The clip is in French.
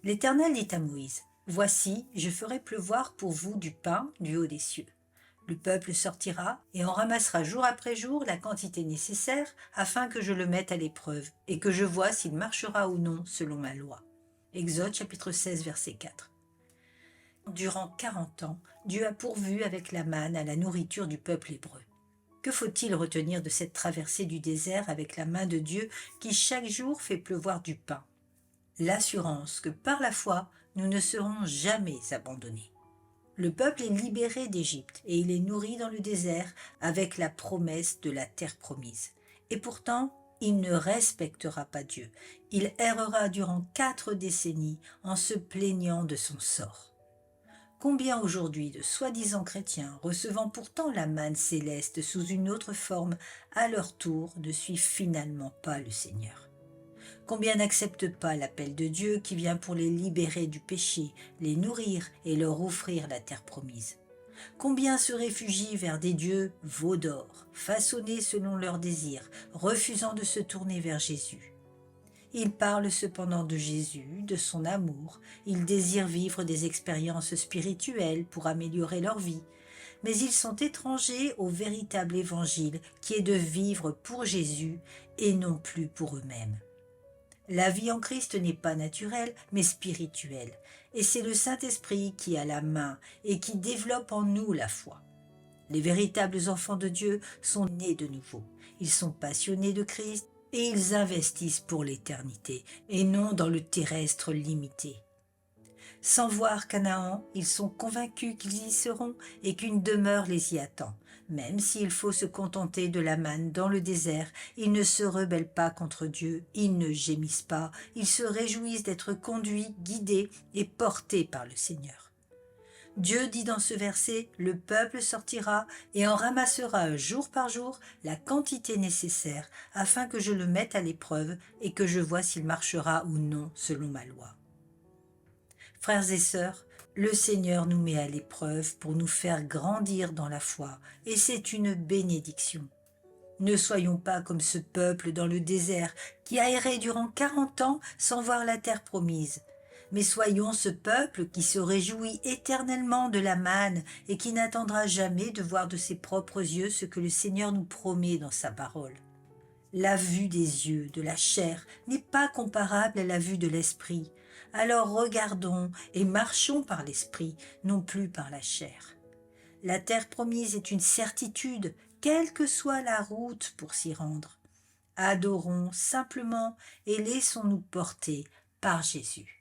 L'Éternel dit à Moïse, « Voici, je ferai pleuvoir pour vous du pain du haut des cieux. Le peuple sortira et en ramassera jour après jour la quantité nécessaire afin que je le mette à l'épreuve et que je vois s'il marchera ou non selon ma loi. » Exode chapitre 16 verset 4. Durant 40 ans, Dieu a pourvu avec la manne à la nourriture du peuple hébreu. Que faut-il retenir de cette traversée du désert avec la main de Dieu qui chaque jour fait pleuvoir du pain? L'assurance que par la foi, nous ne serons jamais abandonnés. Le peuple est libéré d'Égypte et il est nourri dans le désert avec la promesse de la terre promise. Et pourtant, il ne respectera pas Dieu. Il errera durant 4 décennies en se plaignant de son sort. Combien aujourd'hui de soi-disant chrétiens, recevant pourtant la manne céleste sous une autre forme, à leur tour ne suivent finalement pas le Seigneur? Combien n'acceptent pas l'appel de Dieu qui vient pour les libérer du péché, les nourrir et leur offrir la terre promise? Combien se réfugient vers des dieux veaux d'or, façonnés selon leurs désirs, refusant de se tourner vers Jésus? Ils parlent cependant de Jésus, de son amour, ils désirent vivre des expériences spirituelles pour améliorer leur vie, mais ils sont étrangers au véritable évangile qui est de vivre pour Jésus et non plus pour eux-mêmes. La vie en Christ n'est pas naturelle, mais spirituelle, et c'est le Saint-Esprit qui a la main et qui développe en nous la foi. Les véritables enfants de Dieu sont nés de nouveau. Ils sont passionnés de Christ et ils investissent pour l'éternité et non dans le terrestre limité. Sans voir Canaan, ils sont convaincus qu'ils y seront et qu'une demeure les y attend. Même s'il faut se contenter de la manne dans le désert, ils ne se rebellent pas contre Dieu, ils ne gémissent pas, ils se réjouissent d'être conduits, guidés et portés par le Seigneur. Dieu dit dans ce verset, « Le peuple sortira et en ramassera jour par jour la quantité nécessaire afin que je le mette à l'épreuve et que je vois s'il marchera ou non selon ma loi. » Frères et sœurs, le Seigneur nous met à l'épreuve pour nous faire grandir dans la foi et c'est une bénédiction. Ne soyons pas comme ce peuple dans le désert qui a erré durant 40 ans sans voir la terre promise. Mais soyons ce peuple qui se réjouit éternellement de la manne et qui n'attendra jamais de voir de ses propres yeux ce que le Seigneur nous promet dans sa parole. La vue des yeux, de la chair, n'est pas comparable à la vue de l'esprit. Alors regardons et marchons par l'esprit, non plus par la chair. La terre promise est une certitude, quelle que soit la route pour s'y rendre. Adorons simplement et laissons-nous porter par Jésus.